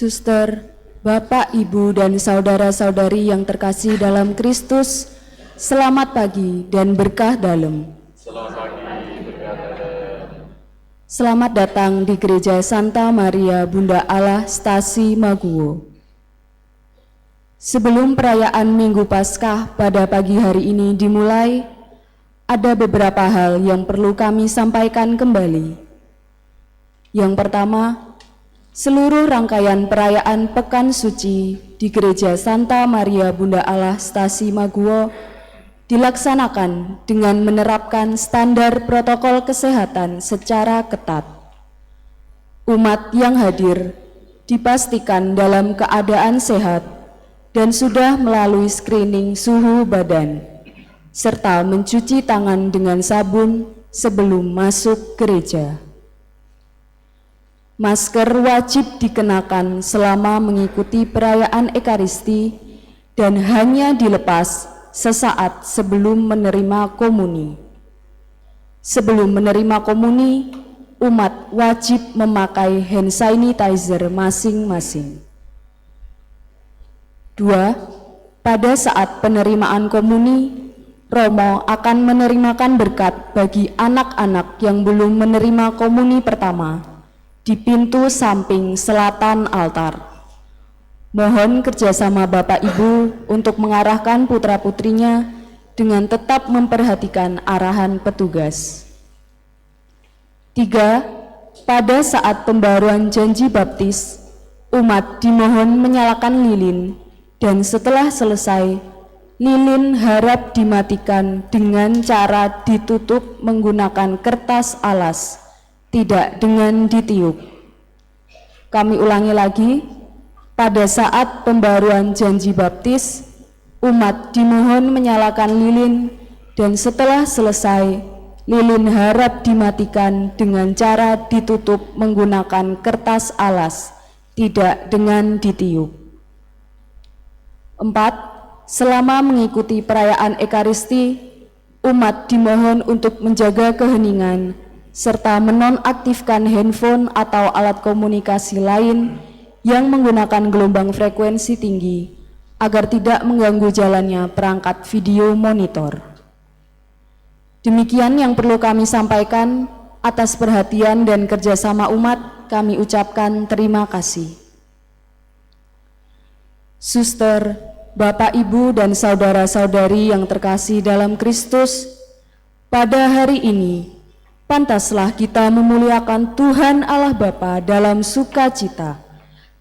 Suster, Bapak, Ibu, dan saudara-saudari yang terkasih dalam Kristus, selamat pagi dan berkah dalam. Selamat pagi, berkah dalam. Selamat datang di Gereja Santa Maria Bunda Allah Stasi Maguwo. Sebelum perayaan Minggu Paskah pada pagi hari ini dimulai, ada beberapa hal yang perlu kami sampaikan kembali. Yang pertama, seluruh rangkaian perayaan Pekan Suci di Gereja Santa Maria Bunda Allah Stasi Maguwo dilaksanakan dengan menerapkan standar protokol kesehatan secara ketat. Umat yang hadir dipastikan dalam keadaan sehat dan sudah melalui screening suhu badan, serta mencuci tangan dengan sabun sebelum masuk gereja. Masker wajib dikenakan selama mengikuti perayaan Ekaristi dan hanya dilepas sesaat sebelum menerima komuni. Sebelum menerima komuni, umat wajib memakai hand sanitizer masing-masing. 2. Pada saat penerimaan komuni, Romo akan menerimakan berkat bagi anak-anak yang belum menerima komuni pertama di pintu samping selatan altar. Mohon kerjasama Bapak Ibu untuk mengarahkan putra-putrinya dengan tetap memperhatikan arahan petugas. 3. Pada saat pembaruan janji baptis, umat dimohon menyalakan lilin dan setelah selesai, lilin harap dimatikan dengan cara ditutup menggunakan kertas alas, tidak dengan ditiup. Kami ulangi lagi, pada saat pembaruan janji baptis, umat dimohon menyalakan lilin dan setelah selesai, lilin harap dimatikan dengan cara ditutup menggunakan kertas alas, tidak dengan ditiup. 4. Selama mengikuti perayaan Ekaristi, umat dimohon untuk menjaga keheningan serta menonaktifkan handphone atau alat komunikasi lain yang menggunakan gelombang frekuensi tinggi agar tidak mengganggu jalannya perangkat video monitor. Demikian yang perlu kami sampaikan. Atas perhatian dan kerjasama umat, kami ucapkan terima kasih. Suster, Bapak, Ibu, dan saudara-saudari yang terkasih dalam Kristus, pada hari ini, pantaslah kita memuliakan Tuhan Allah Bapa dalam sukacita,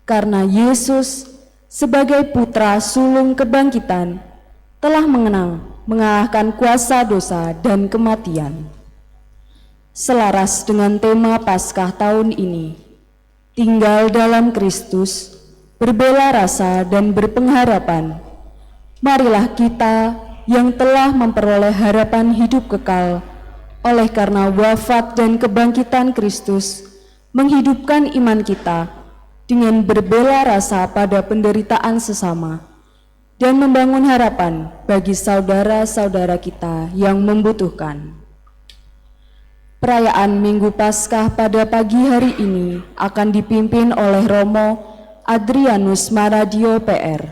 karena Yesus sebagai putra sulung kebangkitan telah mengalahkan kuasa dosa dan kematian. Selaras dengan tema Paskah tahun ini, tinggal dalam Kristus, berbela rasa dan berpengharapan, marilah kita yang telah memperoleh harapan hidup kekal oleh karena wafat dan kebangkitan Kristus, menghidupkan iman kita dengan berbela rasa pada penderitaan sesama dan membangun harapan bagi saudara-saudara kita yang membutuhkan. Perayaan Minggu Paskah pada pagi hari ini akan dipimpin oleh Romo Adrianus Maradio PR.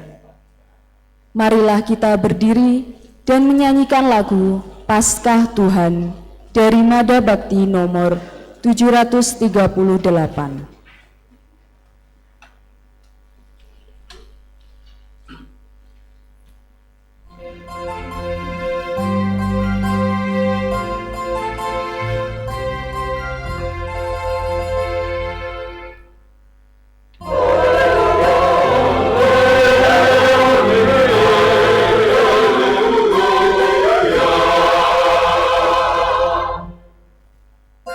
Marilah kita berdiri dan menyanyikan lagu Paskah Tuhan dari Nada Bakti nomor 738.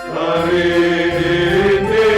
Hari ini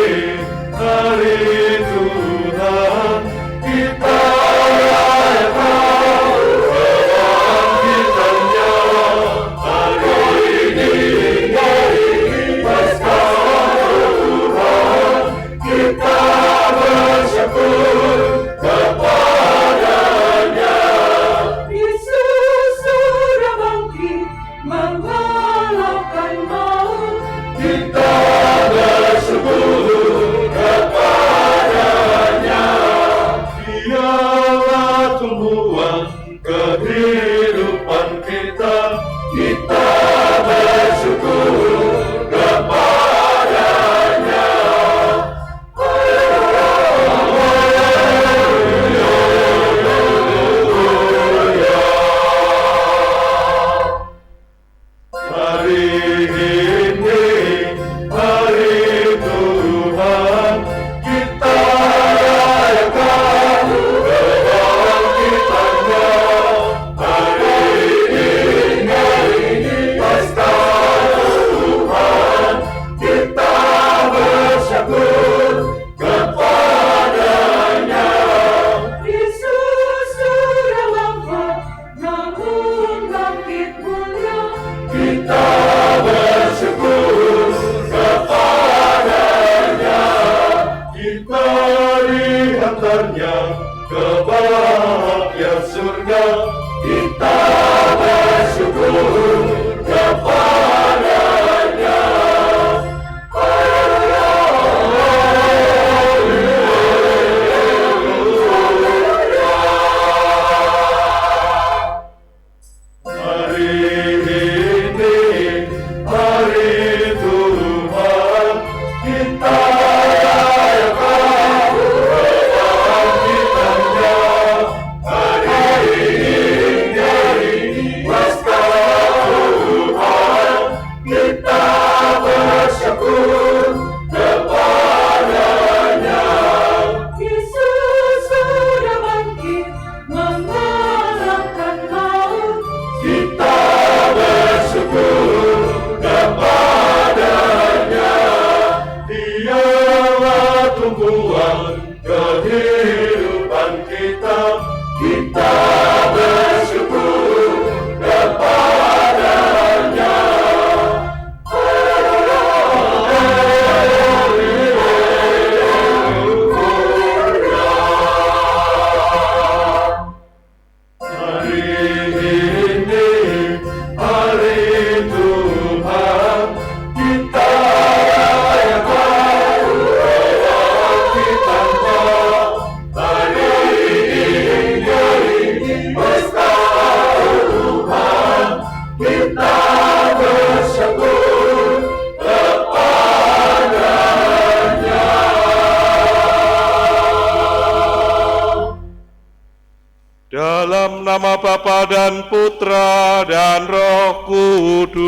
dalam nama Bapa dan Putra dan Roh Kudus.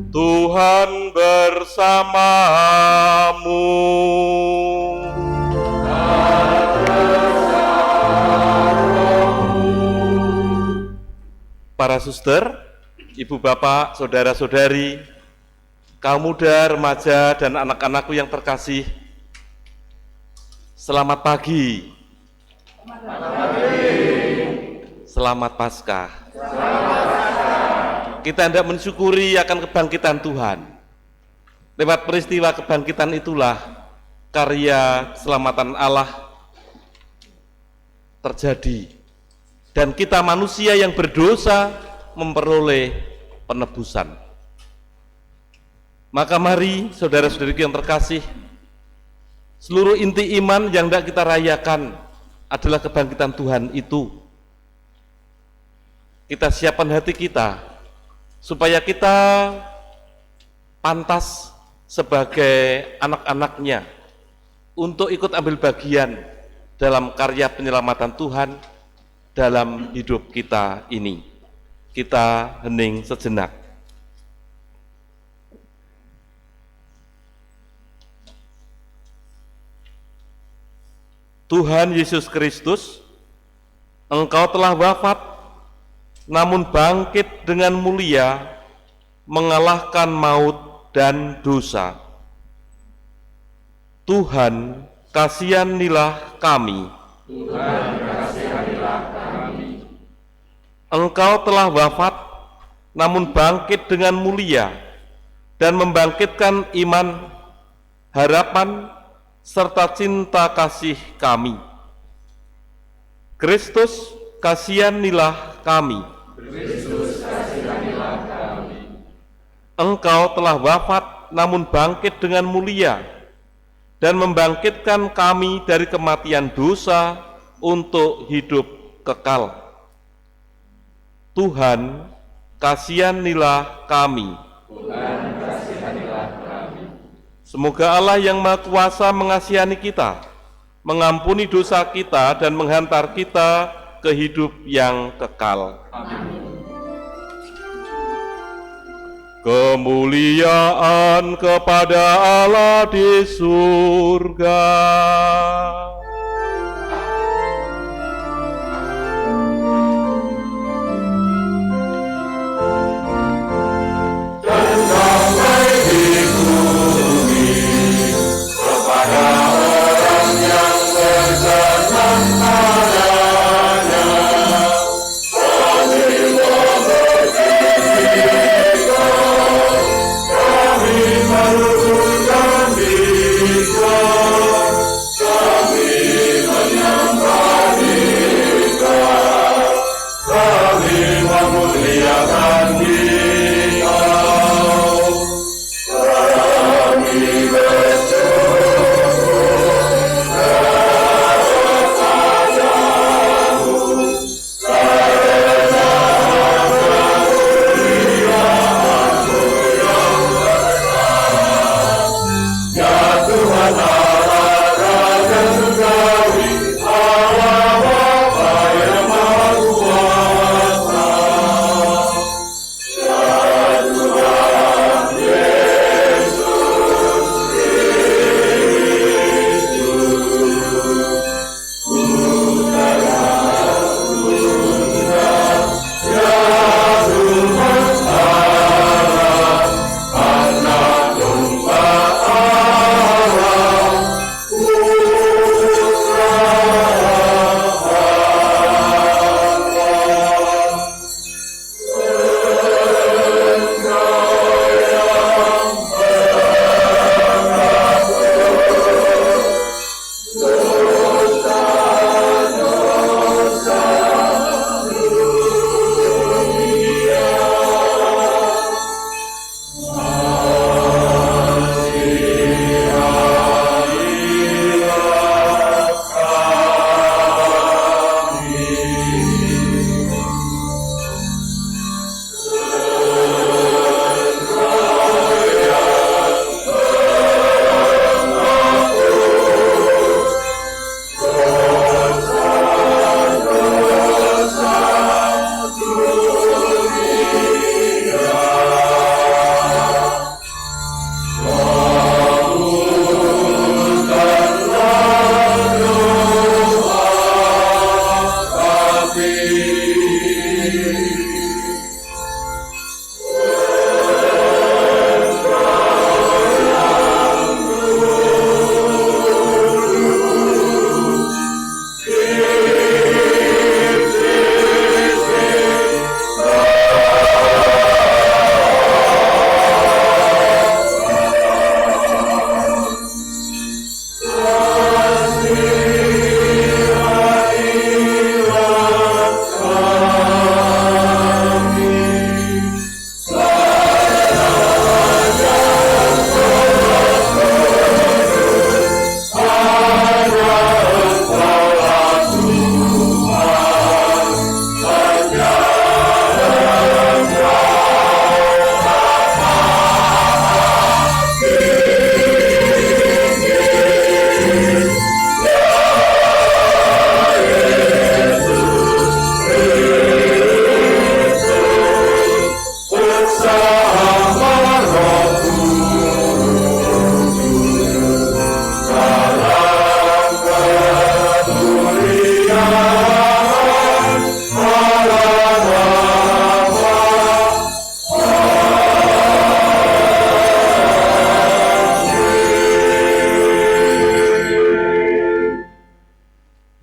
Tuhan bersamamu. Para suster, ibu bapak, saudara-saudari, kaum muda, remaja, dan anak-anakku yang terkasih, selamat pagi. Selamat Paskah. Kita hendak mensyukuri akan kebangkitan Tuhan. Lewat peristiwa kebangkitan itulah karya keselamatan Allah terjadi. Dan kita manusia yang berdosa memperoleh penebusan. Maka mari saudara-saudariku yang terkasih, seluruh inti iman yang hendak kita rayakan adalah kebangkitan Tuhan itu. Kita siapkan hati kita supaya kita pantas sebagai anak-anaknya untuk ikut ambil bagian dalam karya penyelamatan Tuhan dalam hidup kita ini. Kita hening sejenak. Tuhan Yesus Kristus, Engkau telah wafat, namun bangkit dengan mulia, mengalahkan maut dan dosa. Tuhan, kasihanilah kami. Tuhan, kasihanilah kami. Engkau telah wafat, namun bangkit dengan mulia, dan membangkitkan iman, harapan, serta cinta kasih kami. Kristus, kasihanilah kami. Kristus, kasihanilah kami. Engkau telah wafat, namun bangkit dengan mulia, dan membangkitkan kami dari kematian dosa untuk hidup kekal. Tuhan, kasihanilah kami. Tuhan, kasihanilah kami. Semoga Allah yang Maha Kuasa mengasihani kita, mengampuni dosa kita, dan menghantar kita ke hidup yang kekal. Amin. Kemuliaan kepada Allah di surga. Kami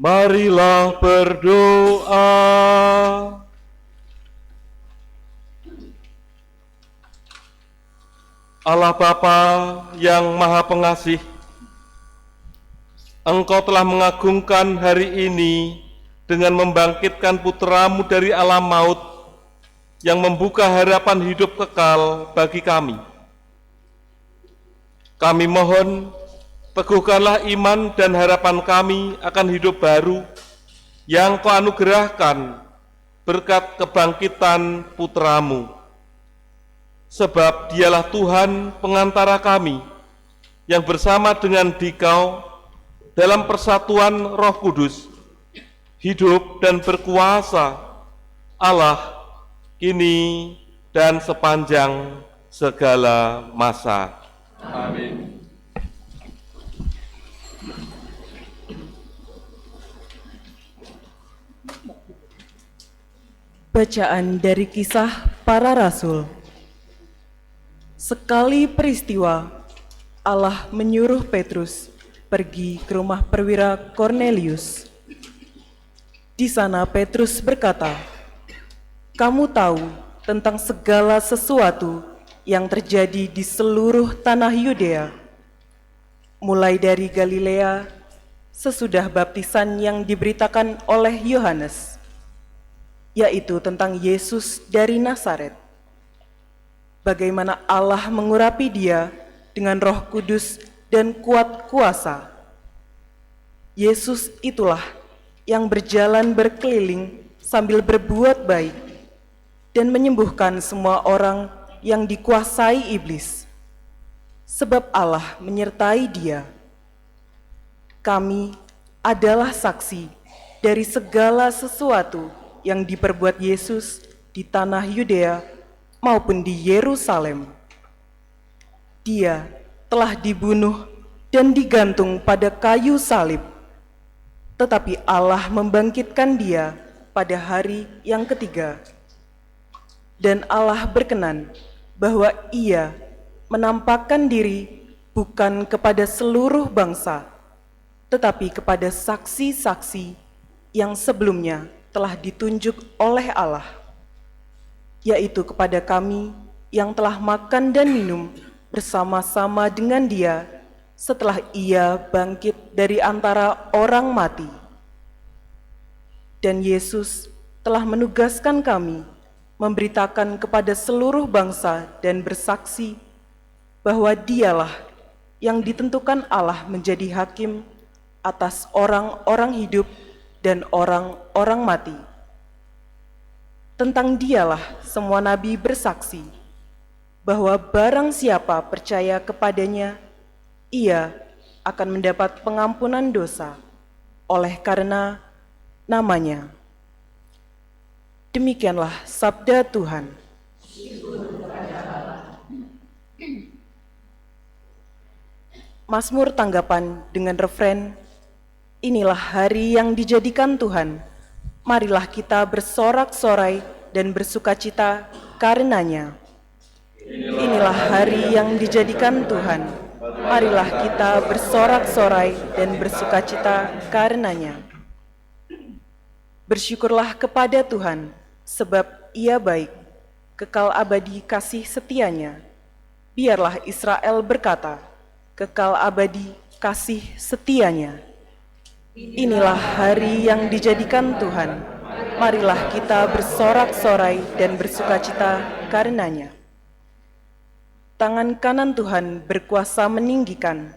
Marilah berdoa. Allah Bapa yang Maha Pengasih, Engkau telah mengagungkan hari ini dengan membangkitkan putra-Mu dari alam maut yang membuka harapan hidup kekal bagi kami. Kami mohon, teguhkanlah iman dan harapan kami akan hidup baru yang Kau anugerahkan berkat kebangkitan putra-Mu. Sebab Dialah Tuhan pengantara kami yang bersama dengan Dikau dalam persatuan Roh Kudus, hidup dan berkuasa Allah kini dan sepanjang segala masa. Amin. Bacaan dari Kisah Para Rasul. Sekali peristiwa, Allah menyuruh Petrus pergi ke rumah perwira Kornelius. Di sana Petrus berkata, "Kamu tahu tentang segala sesuatu yang terjadi di seluruh tanah Yudea, mulai dari Galilea sesudah baptisan yang diberitakan oleh Yohanes, yaitu tentang Yesus dari Nazaret. Bagaimana Allah mengurapi Dia dengan Roh Kudus dan kuat kuasa. Yesus itulah yang berjalan berkeliling sambil berbuat baik dan menyembuhkan semua orang yang dikuasai iblis, sebab Allah menyertai Dia. Kami adalah saksi dari segala sesuatu yang diperbuat Yesus di tanah Yudea maupun di Yerusalem. Dia telah dibunuh dan digantung pada kayu salib, tetapi Allah membangkitkan Dia pada hari yang ketiga. Dan Allah berkenan bahwa Ia menampakkan diri bukan kepada seluruh bangsa, tetapi kepada saksi-saksi yang sebelumnya telah ditunjuk oleh Allah, yaitu kepada kami yang telah makan dan minum bersama-sama dengan Dia setelah Ia bangkit dari antara orang mati. Dan Yesus telah menugaskan kami memberitakan kepada seluruh bangsa dan bersaksi bahwa Dialah yang ditentukan Allah menjadi hakim atas orang-orang hidup dan orang-orang mati. Tentang Dialah semua nabi bersaksi bahwa barang siapa percaya kepadanya, ia akan mendapat pengampunan dosa oleh karena namanya. Demikianlah sabda Tuhan. Mazmur tanggapan dengan refren, "Inilah hari yang dijadikan Tuhan, marilah kita bersorak-sorai dan bersukacita karenanya." Inilah hari yang dijadikan Tuhan, marilah kita bersorak-sorai dan bersukacita karenanya. Bersyukurlah kepada Tuhan, sebab Ia baik, kekal abadi kasih setianya. Biarlah Israel berkata, kekal abadi kasih setianya. Inilah hari yang dijadikan Tuhan, marilah kita bersorak-sorai dan bersukacita karenanya. Tangan kanan Tuhan berkuasa meninggikan,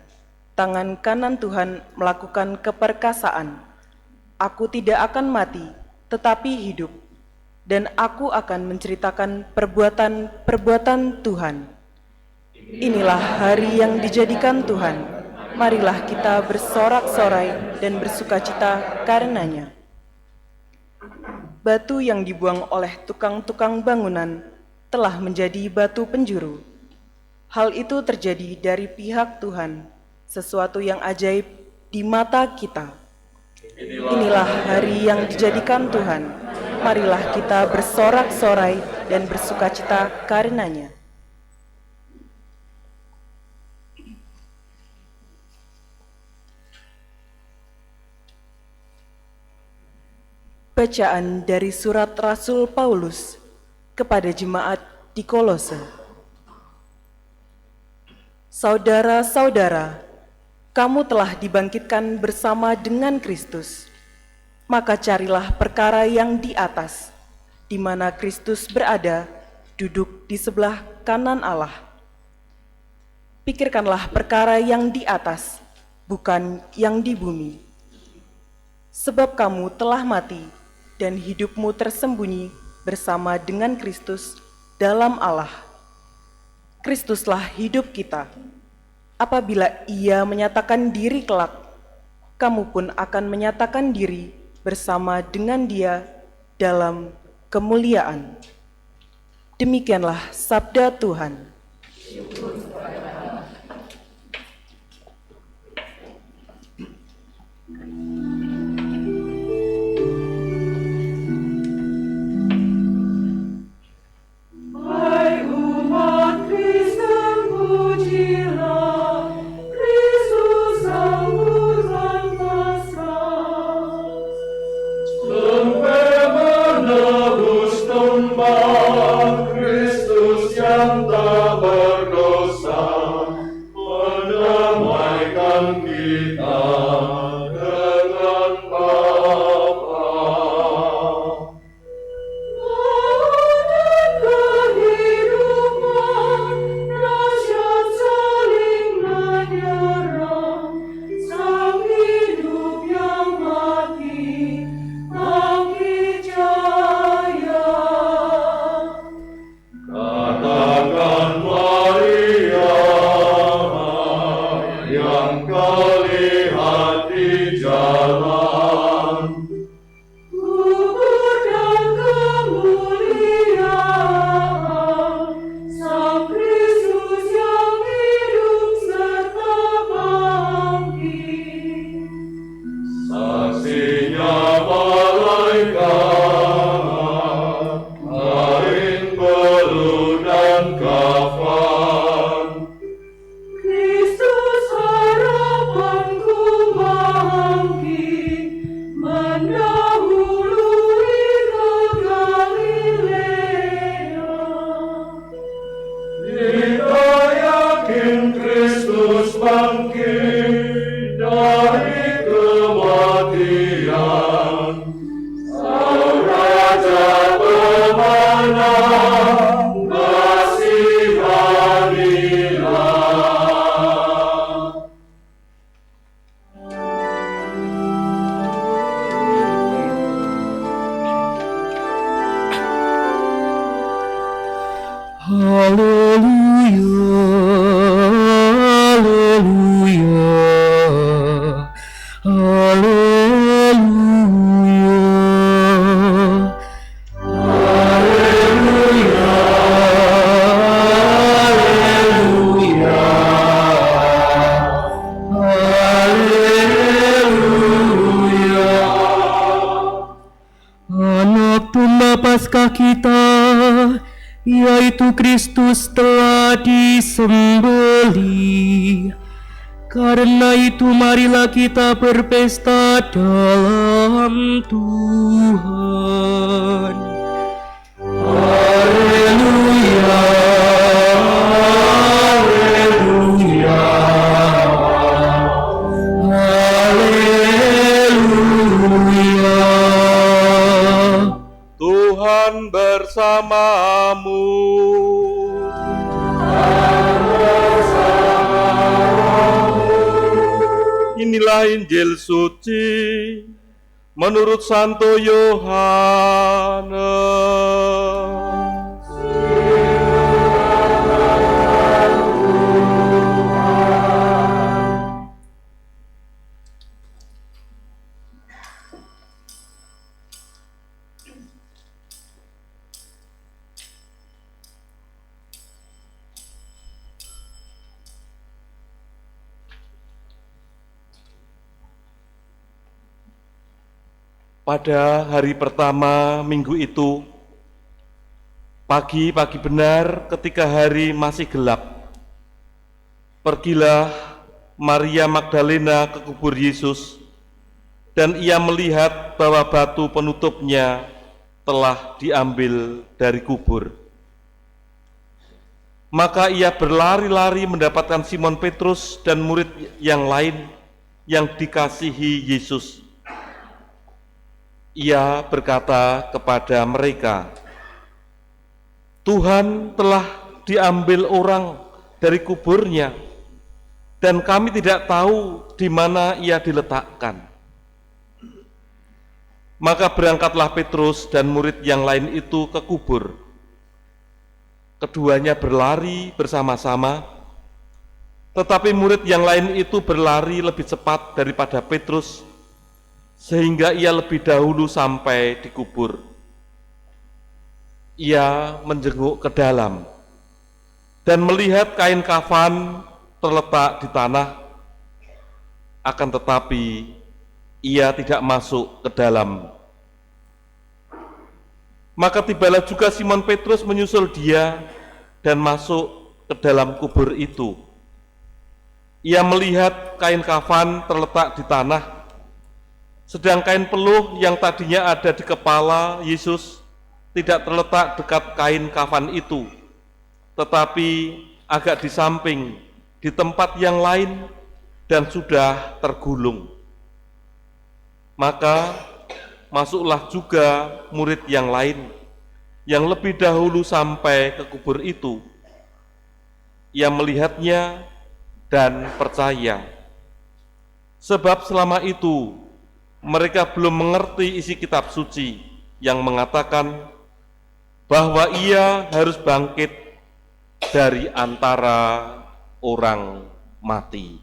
tangan kanan Tuhan melakukan keperkasaan. Aku tidak akan mati, tetapi hidup, dan aku akan menceritakan perbuatan-perbuatan Tuhan. Inilah hari yang dijadikan Tuhan, marilah kita bersorak-sorai dan bersukacita karenanya. Batu yang dibuang oleh tukang-tukang bangunan telah menjadi batu penjuru. Hal itu terjadi dari pihak Tuhan, sesuatu yang ajaib di mata kita. Inilah hari yang dijadikan Tuhan, marilah kita bersorak-sorai dan bersukacita karenanya. Bacaan dari surat Rasul Paulus kepada jemaat di Kolose. Saudara-saudara, kamu telah dibangkitkan bersama dengan Kristus. Maka carilah perkara yang di atas, di mana Kristus berada, duduk di sebelah kanan Allah. Pikirkanlah perkara yang di atas, bukan yang di bumi. Sebab kamu telah mati, dan hidupmu tersembunyi bersama dengan Kristus dalam Allah. Kristuslah hidup kita. Apabila Ia menyatakan diri kelak, kamu pun akan menyatakan diri bersama dengan Dia dalam kemuliaan. Demikianlah sabda Tuhan. Paskah kita, yaitu Kristus telah disembelih. Karena itu marilah kita berpesta dalam Tuhan. Haleluya, haleluya, haleluya. Tuhan bersamamu. Inilah Injil suci menurut Santo Yohanes. Pada hari pertama minggu itu, pagi-pagi benar ketika hari masih gelap, pergilah Maria Magdalena ke kubur Yesus, dan ia melihat bahwa batu penutupnya telah diambil dari kubur. Maka ia berlari-lari mendapatkan Simon Petrus dan murid yang lain yang dikasihi Yesus. Ia berkata kepada mereka, "Tuhan telah diambil orang dari kuburnya, dan kami tidak tahu di mana ia diletakkan." Maka berangkatlah Petrus dan murid yang lain itu ke kubur. Keduanya berlari bersama-sama, tetapi murid yang lain itu berlari lebih cepat daripada Petrus, sehingga ia lebih dahulu sampai di kubur. Ia menjenguk ke dalam dan melihat kain kafan terletak di tanah, akan tetapi ia tidak masuk ke dalam. Maka tibalah juga Simon Petrus menyusul dia dan masuk ke dalam kubur itu. Ia melihat kain kafan terletak di tanah, sedang kain peluh yang tadinya ada di kepala Yesus tidak terletak dekat kain kafan itu, tetapi agak di samping, di tempat yang lain, dan sudah tergulung. Maka masuklah juga murid yang lain, yang lebih dahulu sampai ke kubur itu. Ia melihatnya dan percaya, sebab selama itu mereka belum mengerti isi kitab suci yang mengatakan bahwa ia harus bangkit dari antara orang mati.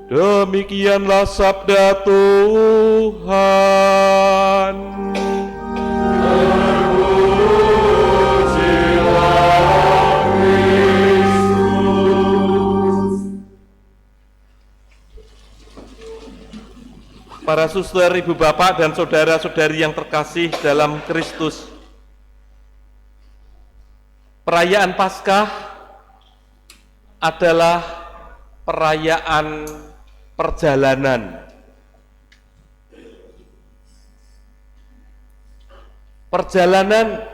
Demikianlah sabda Tuhan. Para suster, ibu bapak, dan saudara-saudari yang terkasih dalam Kristus, perayaan Paskah adalah perayaan perjalanan. Perjalanan,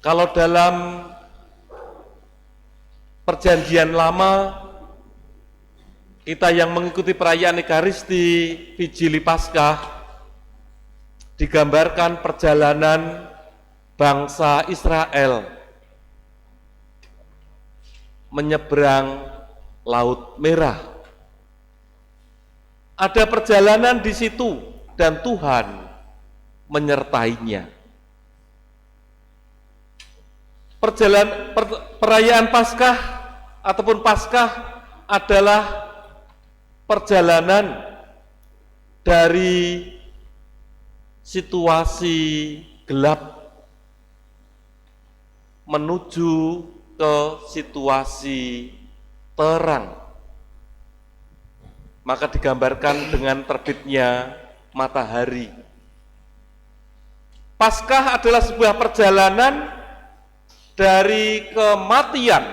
kalau dalam Perjanjian Lama, kita yang mengikuti perayaan Ekaristi, Vigili Paskah, digambarkan perjalanan bangsa Israel menyeberang Laut Merah. Ada perjalanan di situ dan Tuhan menyertainya. Perayaan Paskah ataupun Paskah adalah perjalanan dari situasi gelap menuju ke situasi terang. Maka digambarkan dengan terbitnya matahari. Paskah adalah sebuah perjalanan dari kematian.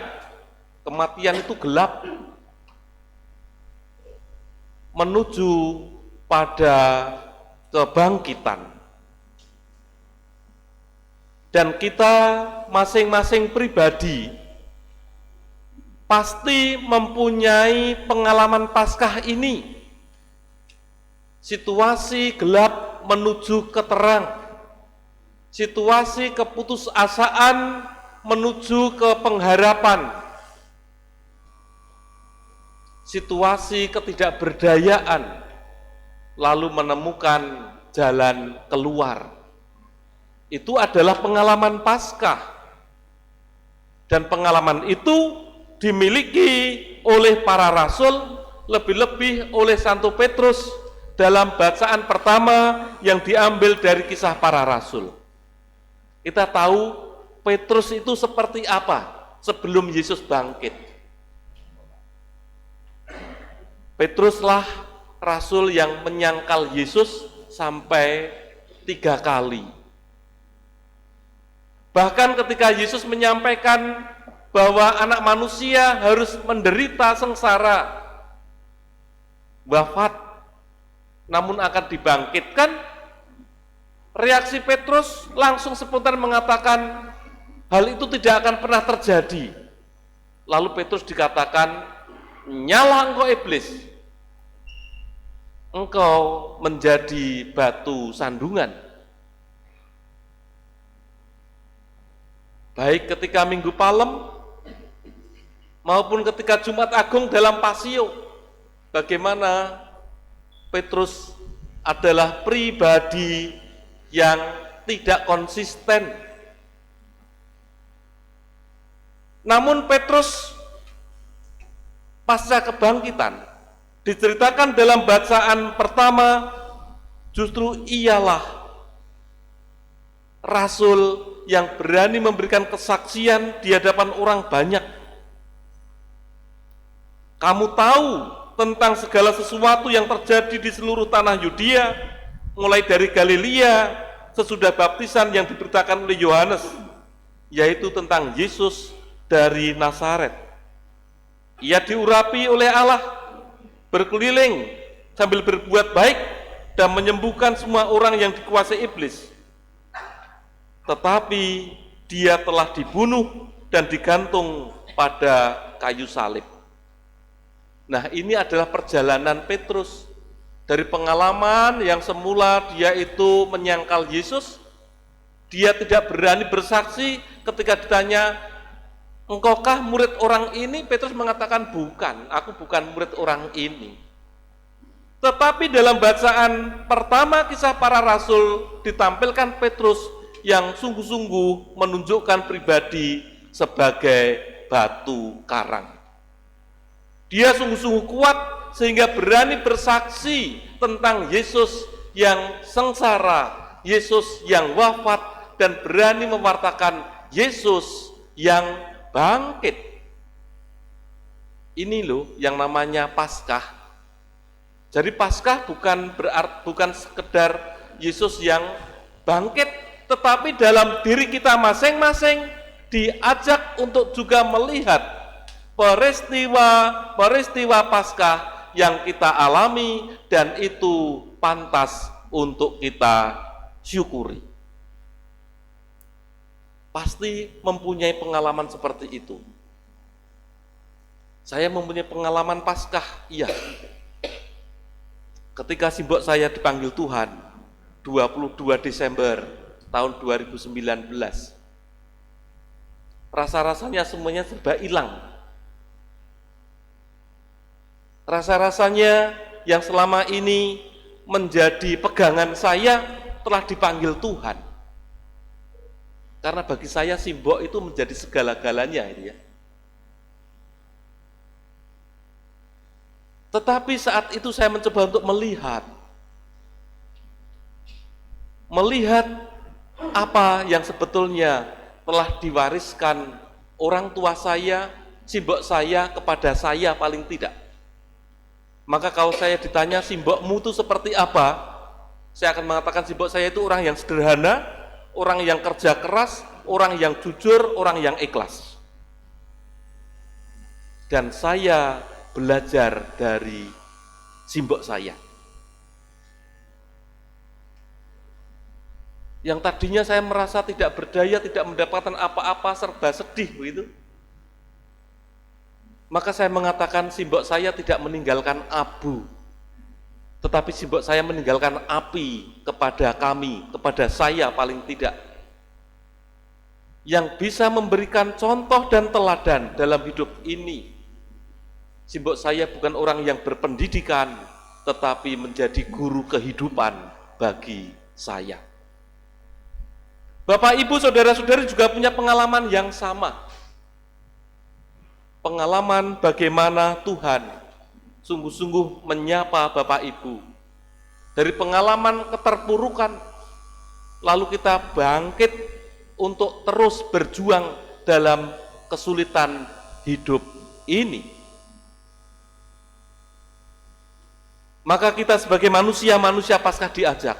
Kematian itu gelap, menuju pada kebangkitan. Dan kita masing-masing pribadi pasti mempunyai pengalaman Paskah ini. Situasi gelap menuju ke terang, situasi keputusasaan menuju ke pengharapan, situasi ketidakberdayaan lalu menemukan jalan keluar. Itu adalah pengalaman Paskah, dan pengalaman itu dimiliki oleh para rasul, lebih-lebih oleh Santo Petrus dalam bacaan pertama yang diambil dari Kisah Para Rasul. Kita tahu Petrus itu seperti apa sebelum Yesus bangkit. Petruslah rasul yang menyangkal Yesus sampai 3 kali. Bahkan ketika Yesus menyampaikan bahwa anak manusia harus menderita sengsara, wafat, namun akan dibangkitkan, reaksi Petrus langsung spontan mengatakan hal itu tidak akan pernah terjadi. Lalu Petrus dikatakan, nyala engkau iblis, engkau menjadi batu sandungan. Baik ketika Minggu Palem maupun ketika Jumat Agung dalam Pasio, bagaimana Petrus adalah pribadi yang tidak konsisten. Namun Petrus pasca kebangkitan diceritakan dalam bacaan pertama, justru ialah rasul yang berani memberikan kesaksian di hadapan orang banyak. Kamu tahu tentang segala sesuatu yang terjadi di seluruh tanah Yudea, mulai dari Galilea sesudah baptisan yang diberitakan oleh Yohanes, yaitu tentang Yesus dari Nazaret. Ia diurapi oleh Allah, berkeliling sambil berbuat baik dan menyembuhkan semua orang yang dikuasai iblis. Tetapi dia telah dibunuh dan digantung pada kayu salib. Nah, ini adalah perjalanan Petrus dari pengalaman yang semula dia itu menyangkal Yesus. Dia tidak berani bersaksi ketika ditanya, engkaukah murid orang ini? Petrus mengatakan, bukan, aku bukan murid orang ini. Tetapi dalam bacaan pertama Kisah Para Rasul ditampilkan Petrus yang sungguh-sungguh menunjukkan pribadi sebagai batu karang. Dia sungguh-sungguh kuat sehingga berani bersaksi tentang Yesus yang sengsara, Yesus yang wafat, dan berani mewartakan Yesus yang bangkit. Ini loh yang namanya Paskah. Jadi Paskah bukan sekedar Yesus yang bangkit, tetapi dalam diri kita masing-masing diajak untuk juga melihat peristiwa Paskah yang kita alami, dan itu pantas untuk kita syukuri. Pasti mempunyai pengalaman seperti itu. Saya mempunyai pengalaman Paskah, iya. Ketika simbok saya dipanggil Tuhan, 22 Desember tahun 2019, rasa-rasanya semuanya serba hilang. Rasa-rasanya yang selama ini menjadi pegangan saya telah dipanggil Tuhan. Karena bagi saya simbok itu menjadi segala-galanya itu ya. Tetapi saat itu saya mencoba untuk melihat apa yang sebetulnya telah diwariskan orang tua saya, simbok saya kepada saya paling tidak. Maka kalau saya ditanya simbokmu itu seperti apa, saya akan mengatakan simbok saya itu orang yang sederhana, orang yang kerja keras, orang yang jujur, orang yang ikhlas. Dan saya belajar dari simbok saya. Yang tadinya saya merasa tidak berdaya, tidak mendapatkan apa-apa, serba sedih begitu. Maka saya mengatakan simbok saya tidak meninggalkan abu. tetapi simbok saya meninggalkan api kepada kami, kepada saya paling tidak, yang bisa memberikan contoh dan teladan dalam hidup ini. Simbok saya bukan orang yang berpendidikan, tetapi menjadi guru kehidupan bagi saya. Bapak, Ibu, saudara-saudari juga punya pengalaman yang sama. Pengalaman bagaimana Tuhan sungguh-sungguh menyapa Bapak Ibu. Dari pengalaman keterpurukan, lalu kita bangkit untuk terus berjuang dalam kesulitan hidup ini. Maka kita sebagai manusia Paskah diajak.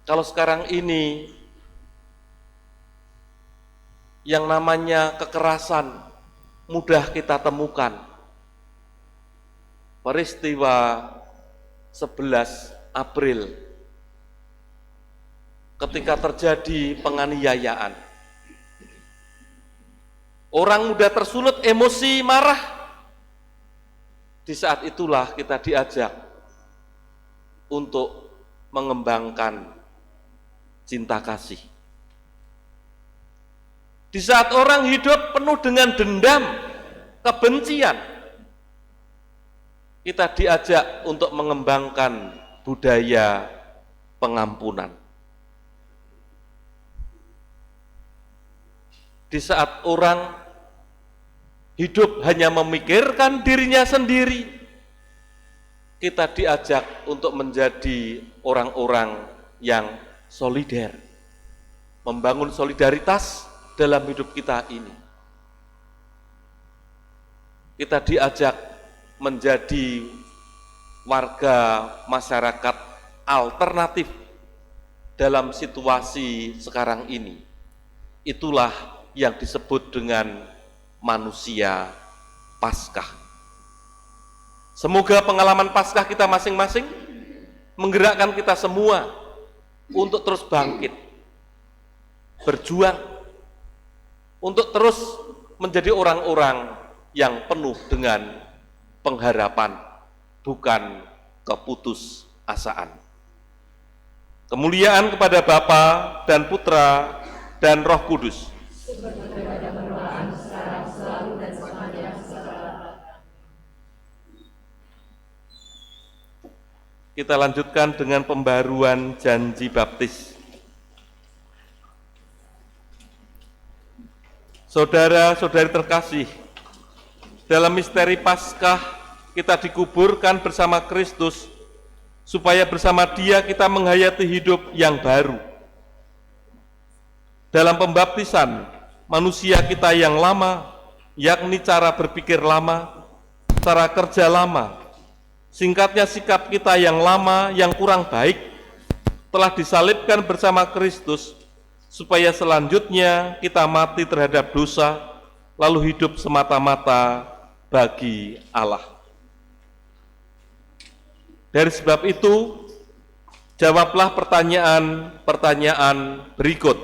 Kalau sekarang ini yang namanya kekerasan mudah kita temukan. Peristiwa 11 April ketika terjadi penganiayaan. Orang muda tersulut emosi, marah. Di saat itulah kita diajak untuk mengembangkan cinta kasih. Di saat orang hidup penuh dengan dendam, kebencian, kita diajak untuk mengembangkan budaya pengampunan. Di saat orang hidup hanya memikirkan dirinya sendiri, kita diajak untuk menjadi orang-orang yang solider, membangun solidaritas dalam hidup kita ini. Kita diajak menjadi warga masyarakat alternatif dalam situasi sekarang ini. Itulah yang disebut dengan manusia Paskah. Semoga pengalaman Paskah kita masing-masing menggerakkan kita semua untuk terus bangkit, berjuang, untuk terus menjadi orang-orang yang penuh dengan pengharapan, bukan keputusasaan. Kemuliaan kepada Bapa dan Putra dan Roh Kudus. Kita lanjutkan dengan pembaruan janji baptis. Saudara-saudari terkasih, dalam misteri Paskah kita dikuburkan bersama Kristus, supaya bersama Dia kita menghayati hidup yang baru. Dalam pembaptisan, manusia kita yang lama, yakni cara berpikir lama, cara kerja lama, singkatnya sikap kita yang lama, yang kurang baik, telah disalibkan bersama Kristus, supaya selanjutnya kita mati terhadap dosa, lalu hidup semata-mata bagi Allah. Dari sebab itu, jawablah pertanyaan-pertanyaan berikut.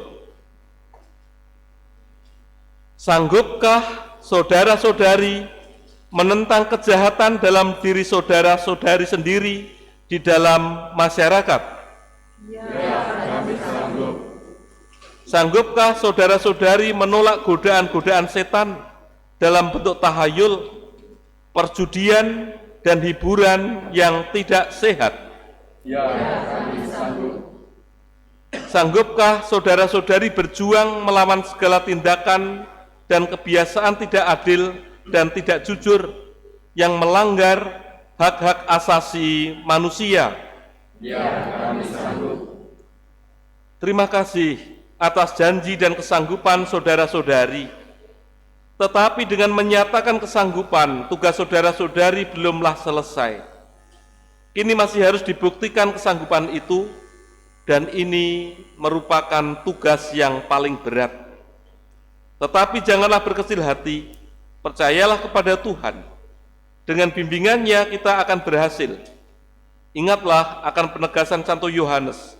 Sanggupkah saudara-saudari menentang kejahatan dalam diri saudara-saudari sendiri di dalam masyarakat? Ya, kami sanggup. Sanggupkah saudara-saudari menolak godaan-godaan setan dalam bentuk tahayul, perjudian, dan hiburan yang tidak sehat? Ya, kami sanggup. Sanggupkah saudara-saudari berjuang melawan segala tindakan dan kebiasaan tidak adil dan tidak jujur yang melanggar hak-hak asasi manusia? Ya, kami sanggup. Terima kasih atas janji dan kesanggupan saudara-saudari. Tetapi dengan menyatakan kesanggupan, tugas saudara-saudari belumlah selesai. Kini masih harus dibuktikan kesanggupan itu, dan ini merupakan tugas yang paling berat. Tetapi janganlah berkecil hati, percayalah kepada Tuhan. Dengan bimbingannya kita akan berhasil. Ingatlah akan penegasan Santo Yohanes.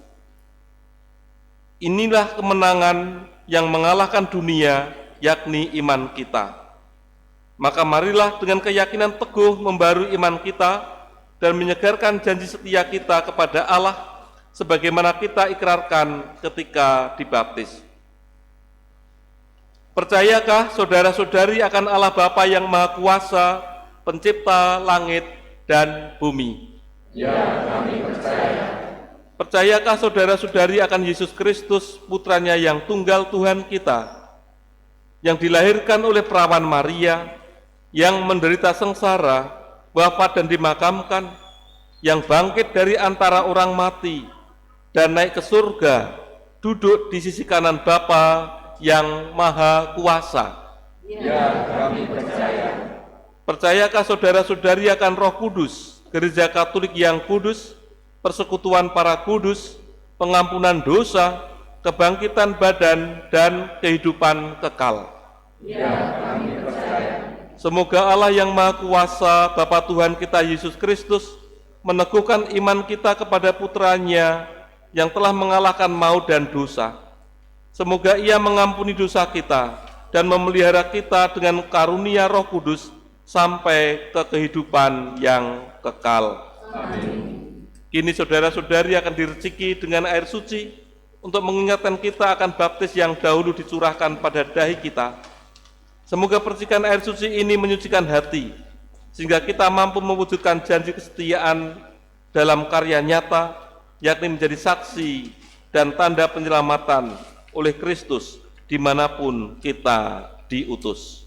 Inilah kemenangan yang mengalahkan dunia, yakni iman kita. Maka marilah dengan keyakinan teguh membarui iman kita, dan menyegarkan janji setia kita kepada Allah sebagaimana kita ikrarkan ketika dibaptis. Percayakah saudara-saudari akan Allah Bapa yang Maha Kuasa, Pencipta langit dan bumi? Ya, kami percaya. Percayakah saudara-saudari akan Yesus Kristus, Putranya yang tunggal Tuhan kita, yang dilahirkan oleh perawan Maria, yang menderita sengsara, wafat dan dimakamkan, yang bangkit dari antara orang mati, dan naik ke surga, duduk di sisi kanan Bapa yang Maha Kuasa? Ya, kami percaya. Percayakah saudara-saudari akan Roh Kudus, Gereja Katolik yang kudus, persekutuan para kudus, pengampunan dosa, kebangkitan badan, dan kehidupan kekal? Ya, kami percaya. Semoga Allah yang Maha Kuasa, Bapa Tuhan kita Yesus Kristus, meneguhkan iman kita kepada Putranya yang telah mengalahkan maut dan dosa. Semoga Ia mengampuni dosa kita dan memelihara kita dengan karunia Roh Kudus sampai ke kehidupan yang kekal. Amin. Kini saudara-saudari akan diraciki dengan air suci untuk mengingatkan kita akan baptis yang dahulu dicurahkan pada dahi kita. Semoga percikan air suci ini menyucikan hati, sehingga kita mampu mewujudkan janji kesetiaan dalam karya nyata, yakni menjadi saksi dan tanda penyelamatan oleh Kristus dimanapun kita diutus.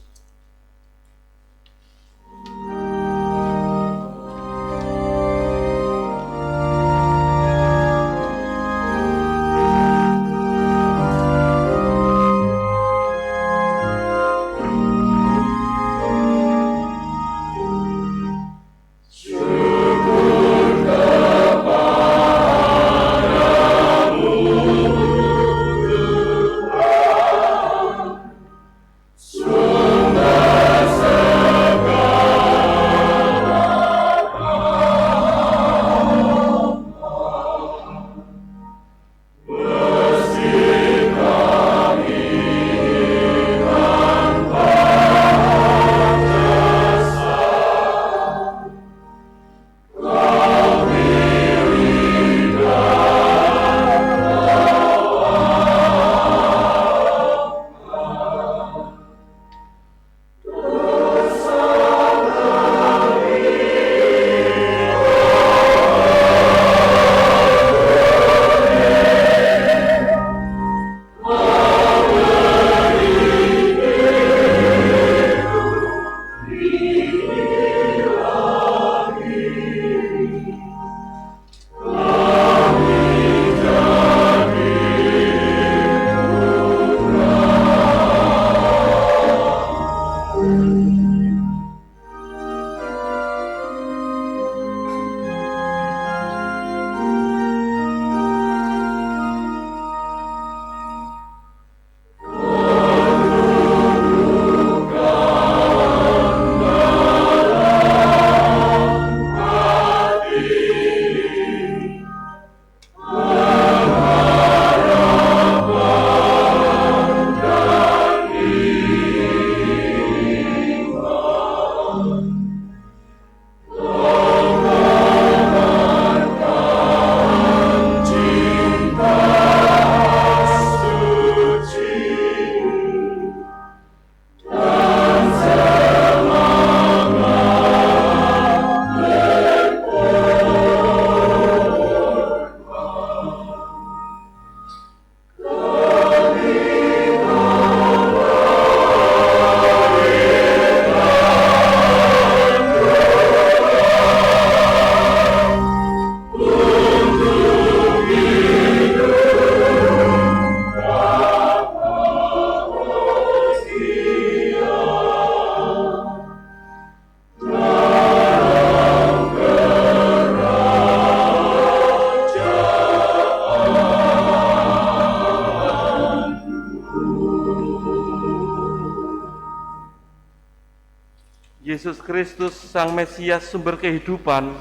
Yesus Kristus, Sang Mesias, sumber kehidupan,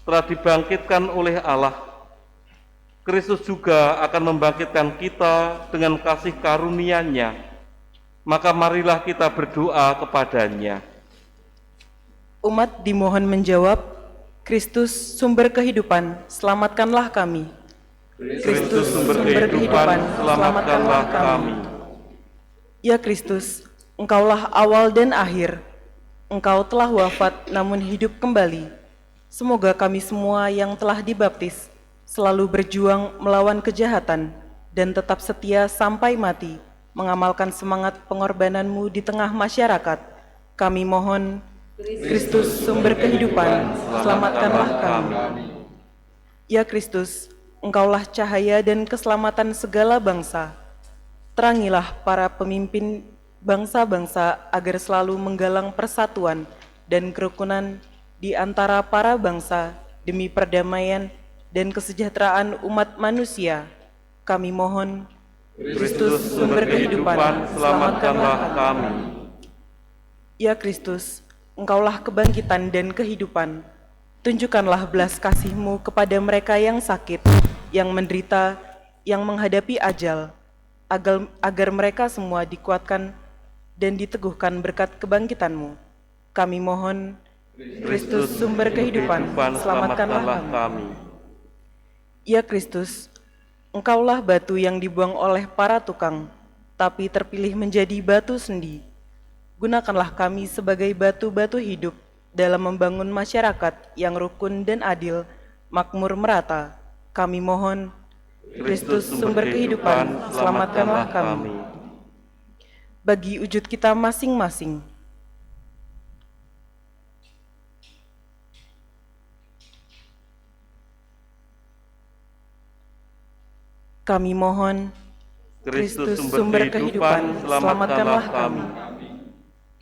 telah dibangkitkan oleh Allah. Kristus juga akan membangkitkan kita dengan kasih karunia-Nya. Maka marilah kita berdoa kepadanya. Umat dimohon menjawab, Kristus sumber kehidupan, selamatkanlah kami. Kristus sumber kehidupan, selamatkanlah kami. Ya Kristus, Engkaulah awal dan akhir. Engkau telah wafat namun hidup kembali. Semoga kami semua yang telah dibaptis selalu berjuang melawan kejahatan dan tetap setia sampai mati, mengamalkan semangat pengorbanan-Mu di tengah masyarakat. Kami mohon, Kristus sumber kehidupan, selamatkanlah kami. Ya Kristus, Engkaulah cahaya dan keselamatan segala bangsa. Terangilah para pemimpin bangsa-bangsa agar selalu menggalang persatuan dan kerukunan di antara para bangsa demi perdamaian dan kesejahteraan umat manusia. Kami mohon, Kristus sumber kehidupan, selamatkanlah kami. Ya Kristus, Engkaulah kebangkitan dan kehidupan. Tunjukkanlah belas kasih-Mu kepada mereka yang sakit, yang menderita, yang menghadapi ajal, agar mereka semua dikuatkan dan diteguhkan berkat kebangkitan-Mu. Kami mohon, Kristus sumber kehidupan, selamatkanlah kami. Ya Kristus, Engkaulah batu yang dibuang oleh para tukang, tapi terpilih menjadi batu sendi. Gunakanlah kami sebagai batu-batu hidup dalam membangun masyarakat yang rukun dan adil, makmur merata. Kami mohon, Kristus sumber kehidupan, selamatkanlah kami. Bagi wujud kita masing-masing, kami mohon, Kristus sumber kehidupan, selamatkanlah kami.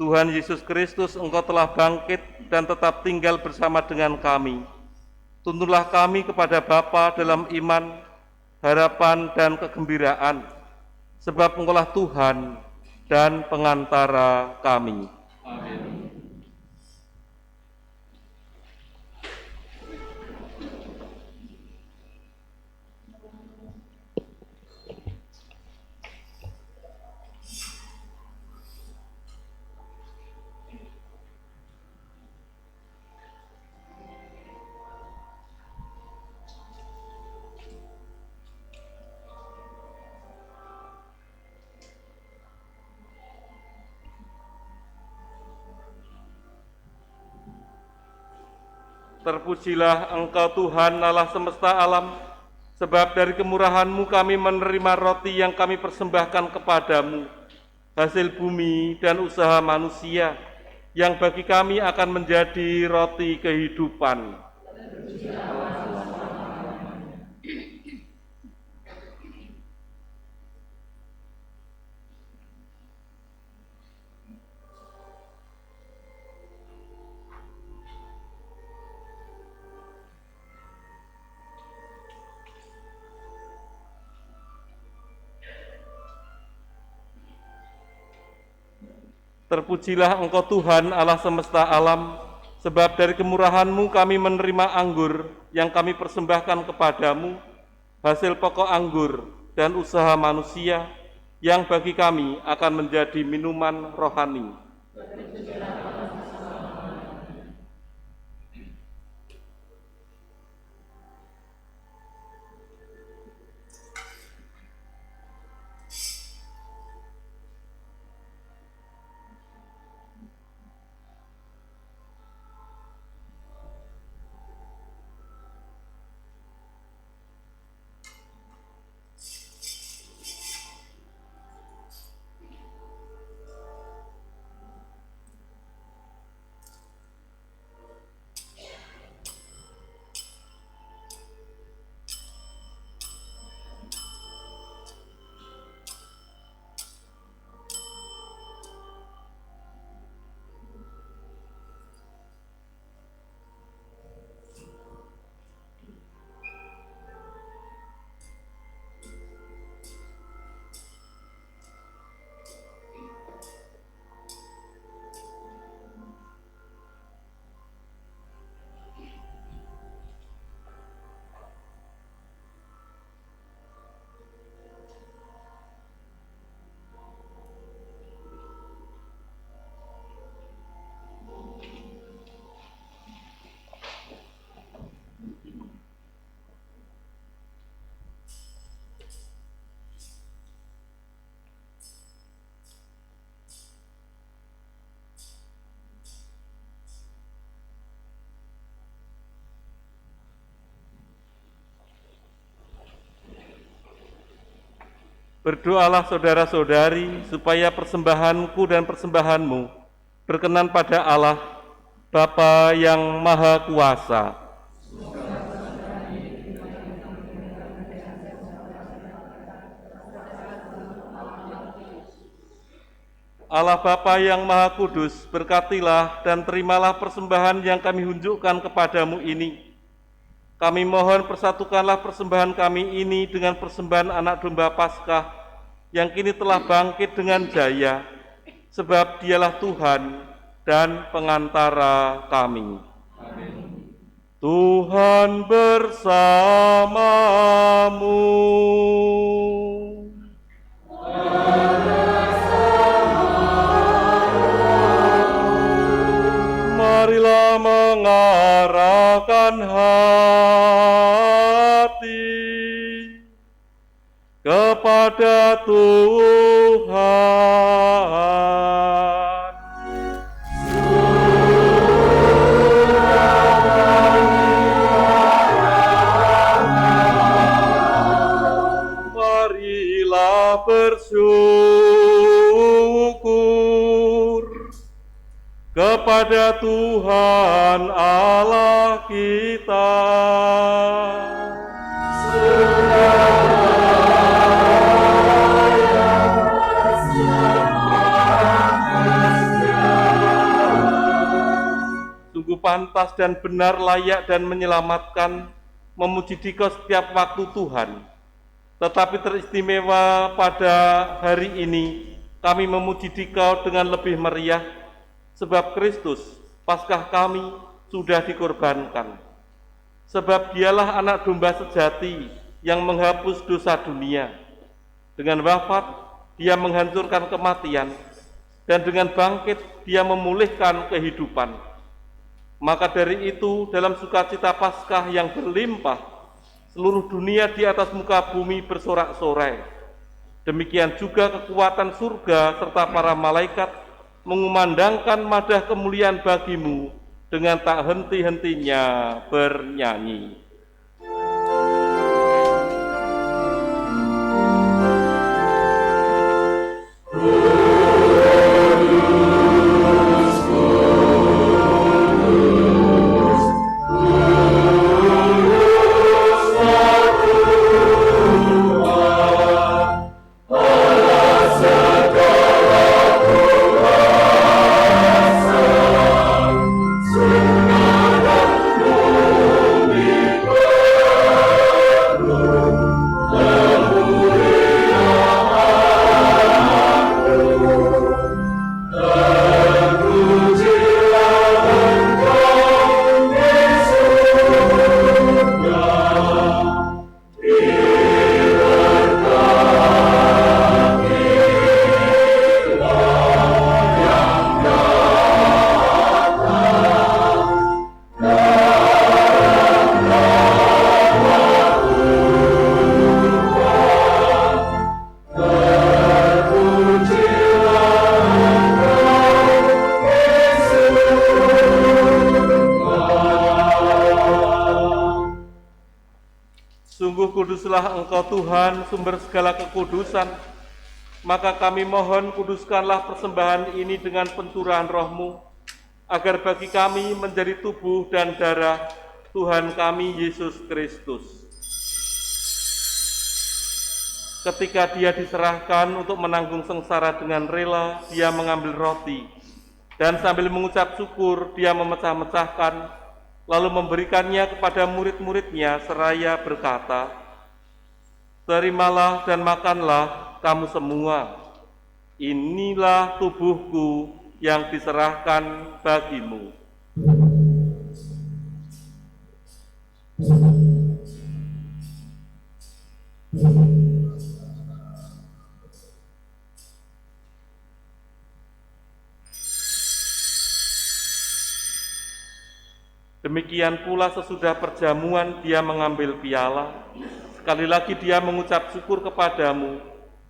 Tuhan Yesus Kristus, Engkau telah bangkit dan tetap tinggal bersama dengan kami. Tuntunlah kami kepada Bapa dalam iman, harapan, dan kegembiraan, sebab Engkaulah Tuhan dan pengantara kami. Amin. Terpujilah Engkau Tuhan Allah semesta alam, sebab dari kemurahan-Mu kami menerima roti yang kami persembahkan kepadamu, hasil bumi dan usaha manusia, yang bagi kami akan menjadi roti kehidupan. Terpujilah Engkau Tuhan Allah semesta alam, sebab dari kemurahan-Mu kami menerima anggur yang kami persembahkan kepadamu, hasil pokok anggur dan usaha manusia, yang bagi kami akan menjadi minuman rohani. Berdoalah saudara-saudari, supaya persembahanku dan persembahanmu berkenan pada Allah, Bapa yang Maha Kuasa. Allah Bapa yang Maha Kudus, berkatilah dan terimalah persembahan yang kami unjukkan kepadamu ini. Kami mohon persatukanlah persembahan kami ini dengan persembahan anak domba Paskah yang kini telah bangkit dengan jaya, sebab dialah Tuhan dan pengantara kami. Amin. Tuhan bersamamu. Marilah mengarahkan hati kepada Tuhan. Marilah bersyukur kepada Tuhan Allah kita. Sungguh pantas dan benar, layak dan menyelamatkan, memuji Dikau setiap waktu Tuhan. Tetapi teristimewa pada hari ini, kami memuji Dikau dengan lebih meriah, sebab Kristus, Paskah kami, sudah dikorbankan. Sebab dialah anak domba sejati yang menghapus dosa dunia. Dengan wafat, dia menghancurkan kematian, dan dengan bangkit, dia memulihkan kehidupan. Maka dari itu, dalam sukacita Paskah yang berlimpah, seluruh dunia di atas muka bumi bersorak-sorai. Demikian juga kekuatan surga serta para malaikat mengumandangkan madah kemuliaan bagimu dengan tak henti-hentinya bernyanyi. Sungguh kuduslah Engkau Tuhan, sumber segala kekudusan. Maka kami mohon, kuduskanlah persembahan ini dengan pencurahan Roh-Mu, agar bagi kami menjadi tubuh dan darah Tuhan kami Yesus Kristus. Ketika dia diserahkan untuk menanggung sengsara dengan rela, dia mengambil roti, dan sambil mengucap syukur, dia memecah-mecahkan, lalu memberikannya kepada murid-muridnya seraya berkata, "Terimalah dan makanlah kamu semua, inilah tubuhku yang diserahkan bagimu." Demikian pula sesudah perjamuan dia mengambil piala, sekali lagi dia mengucap syukur kepadamu,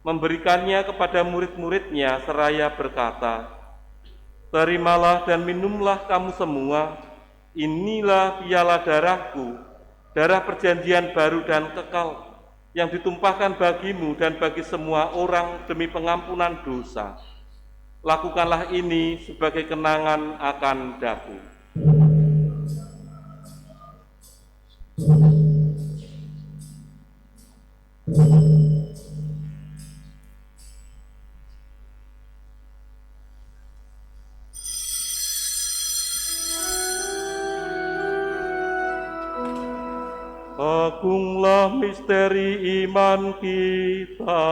memberikannya kepada murid-muridnya seraya berkata, "Terimalah dan minumlah kamu semua, inilah piala darahku, darah perjanjian baru dan kekal, yang ditumpahkan bagimu dan bagi semua orang demi pengampunan dosa. Lakukanlah ini sebagai kenangan akan daku. Agunglah misteri iman kita.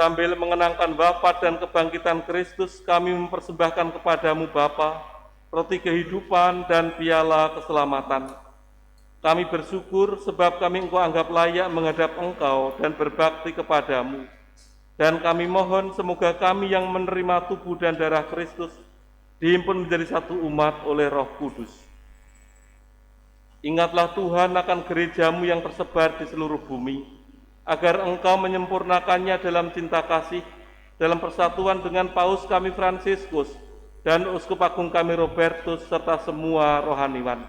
Sambil mengenangkan wafat dan kebangkitan Kristus, kami mempersembahkan kepadamu Bapa, roti kehidupan dan piala keselamatan. Kami bersyukur sebab kami Engkau anggap layak menghadap Engkau dan berbakti kepadamu. Dan kami mohon semoga kami yang menerima tubuh dan darah Kristus dihimpun menjadi satu umat oleh Roh Kudus. Ingatlah Tuhan akan gerejamu yang tersebar di seluruh bumi, agar Engkau menyempurnakannya dalam cinta kasih, dalam persatuan dengan Paus kami Fransiskus dan Uskup Agung kami Robertus serta semua rohaniwan.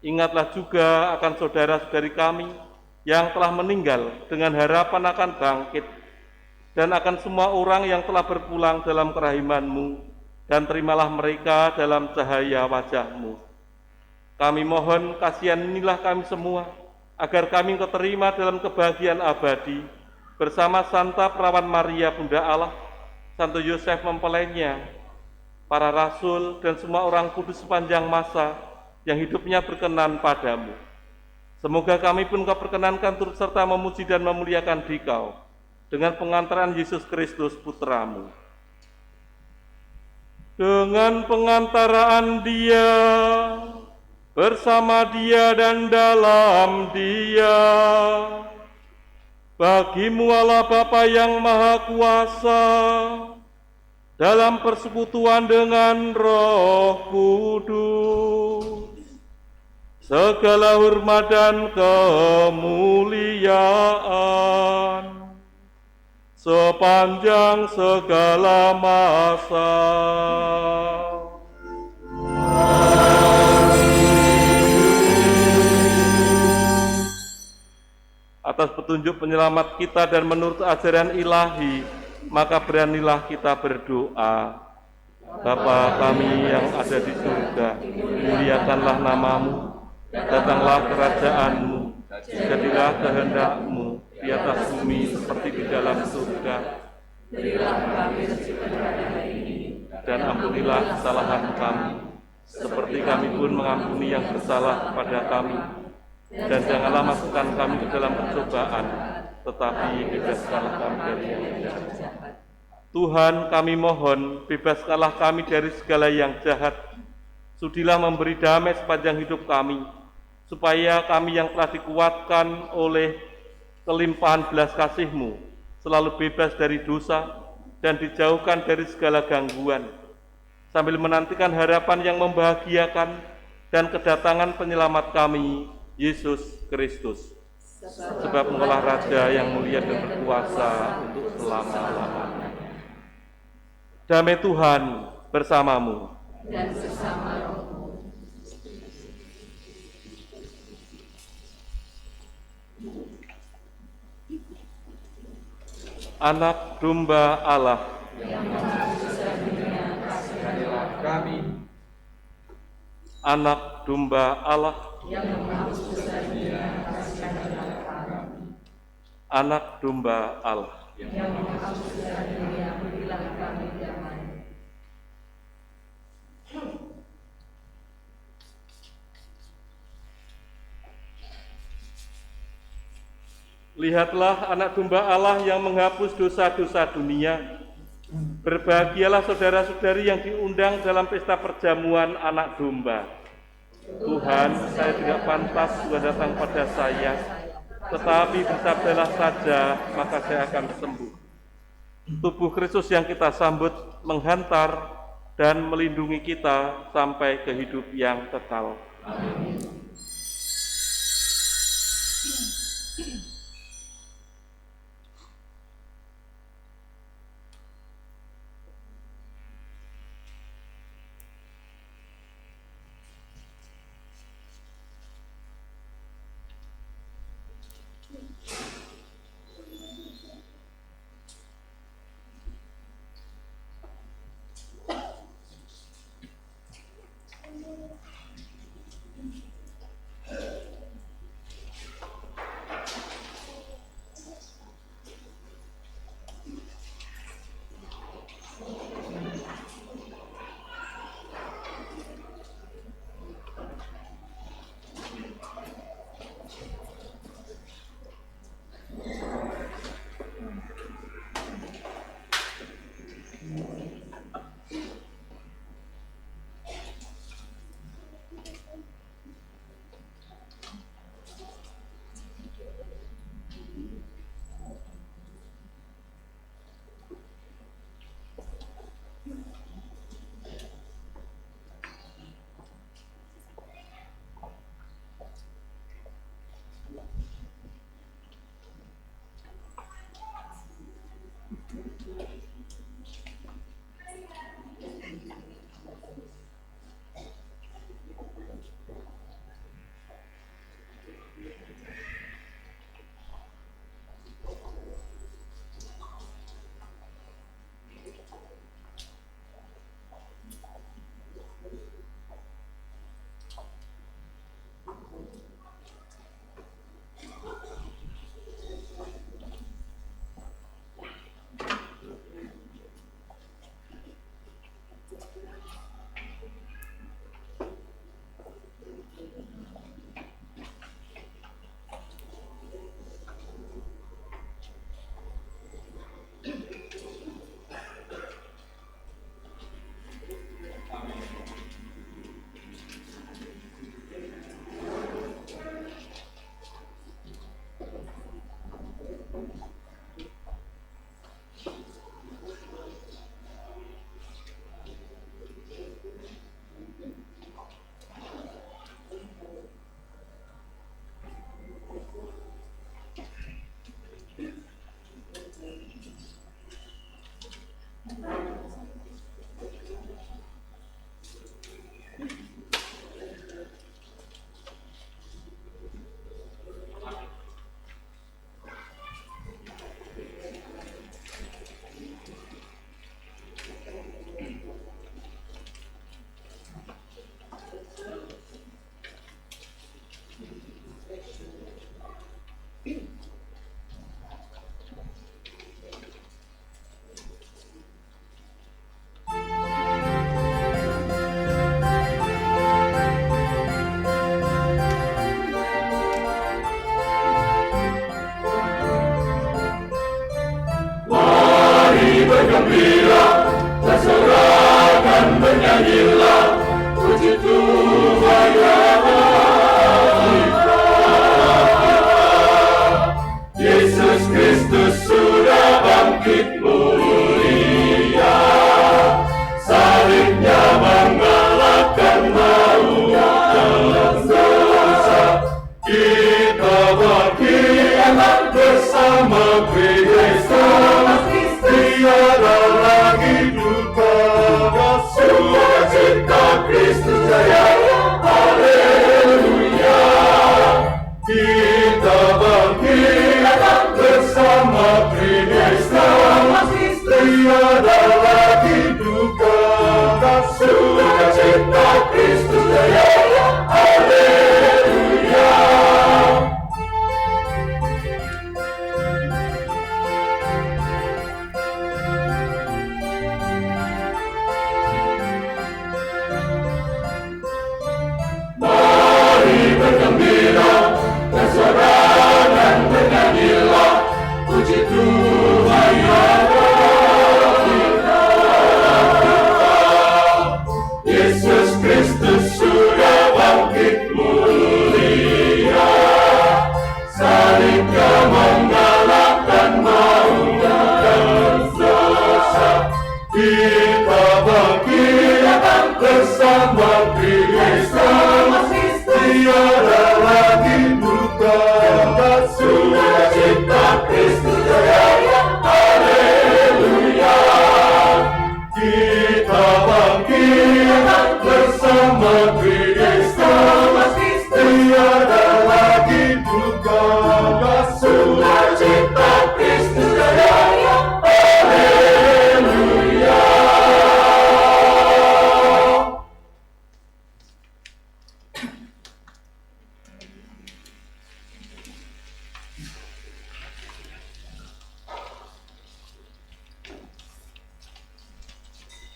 Ingatlah juga akan saudara-saudari kami yang telah meninggal dengan harapan akan bangkit, dan akan semua orang yang telah berpulang dalam kerahiman-Mu, dan terimalah mereka dalam cahaya wajah-Mu. Kami mohon kasihanilah kami semua, agar kami keterima dalam kebahagiaan abadi bersama Santa Perawan Maria Bunda Allah, Santo Yosef mempelainya, para rasul dan semua orang kudus sepanjang masa yang hidupnya berkenan padamu. Semoga kami pun Kau perkenankan turut serta memuji dan memuliakan Dikau dengan pengantaran Yesus Kristus Putramu. Dengan pengantaraan Dia, bersama Dia dan dalam Dia, bagimu Allah Bapa yang Maha Kuasa, dalam persekutuan dengan Roh Kudus, segala hormat dan kemuliaan sepanjang segala masa. Atas petunjuk penyelamat kita dan menurut ajaran ilahi, maka beranilah kita berdoa. Bapa kami yang ada di surga, muliakanlah namamu, datanglah kerajaan-Mu, jadilah kehendak-Mu di atas bumi seperti di dalam surga. Berilah kami rezeki pada hari ini, Dan ampunilah kesalahan kami, seperti kami pun mengampuni yang bersalah kepada kami. Dan janganlah masukkan kami ke dalam percobaan, tetapi bebaskanlah kami dari yang jahat. Tuhan, kami mohon, bebaskanlah kami dari segala yang jahat. Sudilah memberi damai sepanjang hidup kami, supaya kami yang telah dikuatkan oleh kelimpahan belas kasih-Mu selalu bebas dari dosa dan dijauhkan dari segala gangguan, sambil menantikan harapan yang membahagiakan dan kedatangan penyelamat kami, Yesus Kristus. Sebab Engkaulah Raja yang mulia dan berkuasa untuk selama-lamanya. Damai Tuhan bersamamu. dan bersama rohmu. Anak domba Allah, Yang menghapus dunia, kasihanilah kami. Anak domba Allah, Yang menghapus dunia, kasihanilah kami. Anak domba Allah. Yang menghapus dunia, berilah kami damai. Lihatlah anak domba Allah yang menghapus dosa-dosa dunia. Berbahagialah saudara-saudari yang diundang dalam pesta perjamuan anak domba. Tuhan, saya tidak pantas Tuhan datang pada saya, tetapi bersabdalah saja, maka saya akan sembuh. Tubuh Kristus yang kita sambut menghantar dan melindungi kita sampai ke hidup yang kekal. Amin.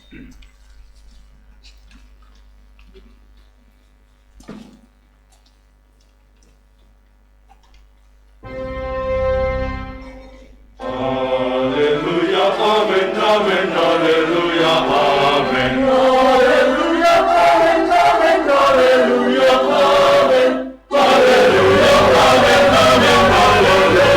Haleluya, amin, amin, haleluya, amin. Haleluya, amin, amin, haleluya, amin. Haleluya, amin, amin, haleluya.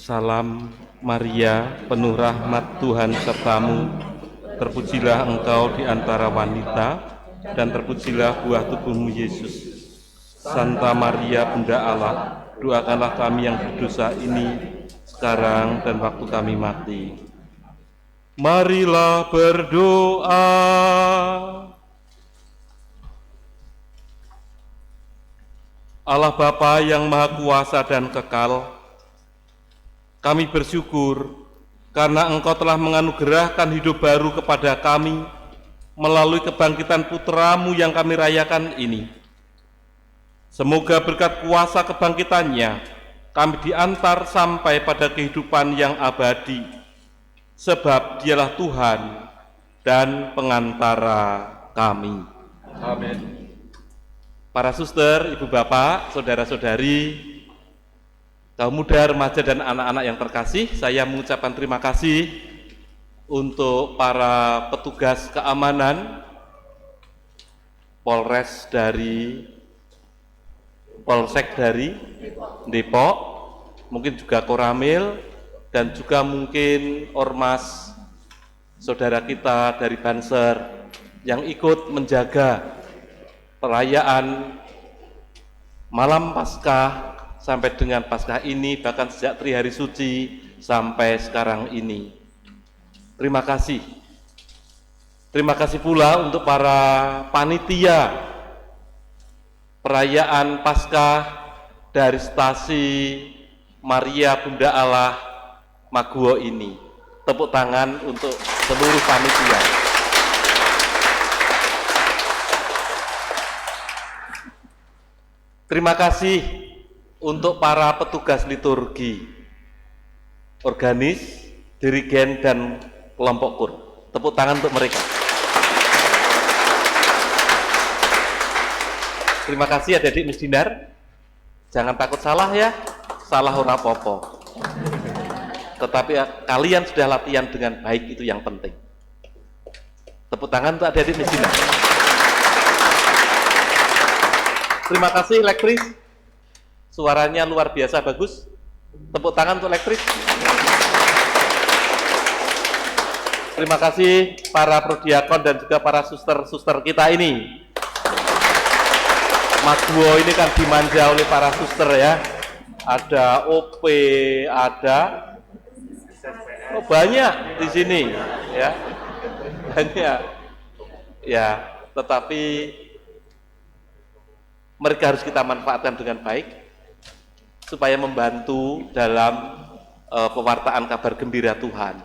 Salam Maria, penuh rahmat Tuhan sertamu, terpujilah engkau di antara wanita, dan terpujilah buah tubuhmu Yesus. Santa Maria, Bunda Allah, doakanlah kami yang berdosa ini, sekarang dan waktu kami mati. Marilah berdoa. Allah Bapa yang Maha Kuasa dan Kekal, kami bersyukur karena Engkau telah menganugerahkan hidup baru kepada kami melalui kebangkitan Putra-Mu yang kami rayakan ini. Semoga berkat kuasa kebangkitannya, kami diantar sampai pada kehidupan yang abadi, sebab Dialah Tuhan dan pengantara kami. Amin. Para suster, ibu bapak, saudara-saudari, kaum muda, remaja, dan anak-anak yang terkasih, saya mengucapkan terima kasih untuk para petugas keamanan Polsek dari Depok, mungkin juga Koramil, dan juga mungkin ormas saudara kita dari Banser yang ikut menjaga perayaan malam Paskah sampai dengan Paskah ini, bahkan sejak Trihari Suci sampai sekarang ini. Terima kasih. Terima kasih pula untuk para panitia perayaan Paskah dari stasi Maria Bunda Allah Maguwo ini. Tepuk tangan untuk seluruh panitia. Terima kasih untuk para petugas liturgi, organis, dirigen, dan kelompok kur. Tepuk tangan untuk mereka. Terima kasih adik-adik Miss Dinar. Jangan takut salah ya, salah ora popo. Tetapi kalian sudah latihan dengan baik, itu yang penting. Tepuk tangan untuk adik-adik Miss Dinar. Terima kasih Lektris. Suaranya luar biasa bagus. Tepuk tangan untuk Lektris. Terima kasih para prodiakon dan juga para suster-suster kita ini. Maguwo ini kan dimanja oleh para suster ya. Ada OP, ada banyak di sini ya. Banyak. Ya, tetapi mereka harus kita manfaatkan dengan baik supaya membantu dalam pewartaan kabar gembira Tuhan.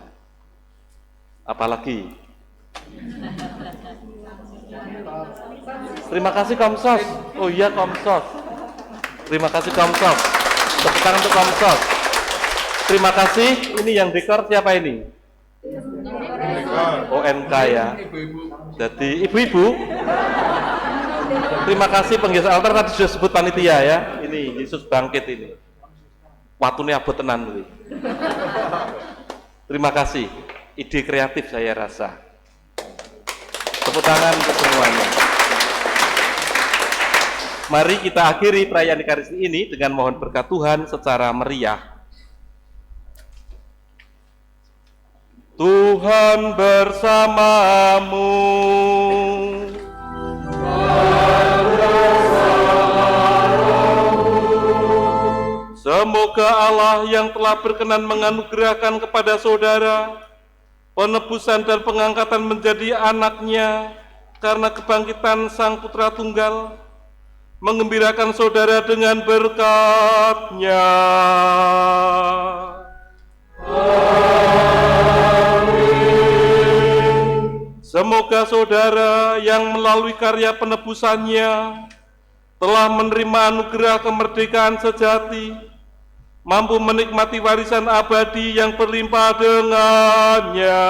Apalagi Terima kasih Komsos. Oh iya Komsos. Terima kasih Komsos. Tepuk tangan untuk Komsos. Terima kasih. Ini yang dekor siapa ini? ONK ya. Jadi ibu-ibu. Terima kasih penghias altar tadi sudah sebut panitia ya. Ini Yesus bangkit ini. Watune abot tenan kuwi. Terima kasih. Ide kreatif saya rasa. Tepuk tangan untuk semuanya. Mari kita akhiri perayaan Ekaristi ini dengan mohon berkat Tuhan secara meriah. Tuhan bersamamu. Semoga Allah yang telah berkenan menganugerahkan kepada saudara penebusan dan pengangkatan menjadi anaknya karena kebangkitan Sang Putra Tunggal, menggembirakan saudara dengan berkat-Nya. Semoga saudara yang melalui karya penebusannya telah menerima anugerah kemerdekaan sejati, mampu menikmati warisan abadi yang berlimpah dengannya.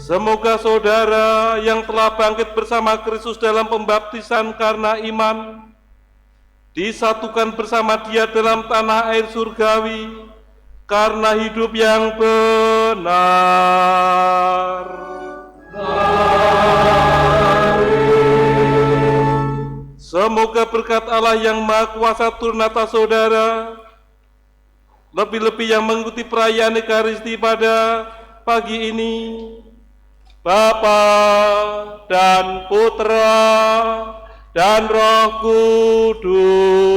Semoga saudara yang telah bangkit bersama Kristus dalam pembaptisan karena iman, disatukan bersama Dia dalam tanah air surgawi karena hidup yang benar. Semoga berkat Allah yang Maha Kuasa turun atas saudara, lebih-lebih yang mengikuti perayaan Ekaristi pada pagi ini, Bapa dan Putra dan Roh Kudus.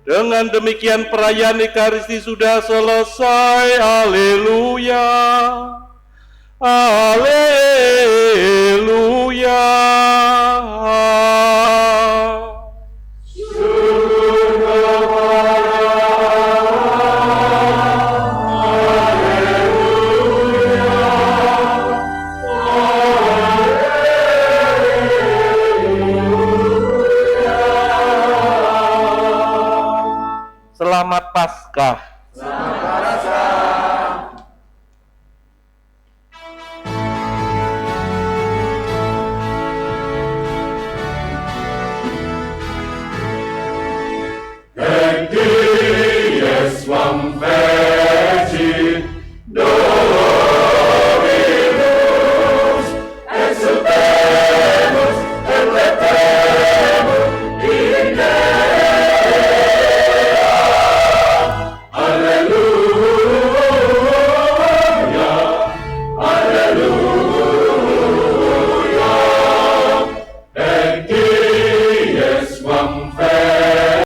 Dengan demikian perayaan Ekaristi sudah selesai. Haleluya. Haleluya. Selamat Paskah.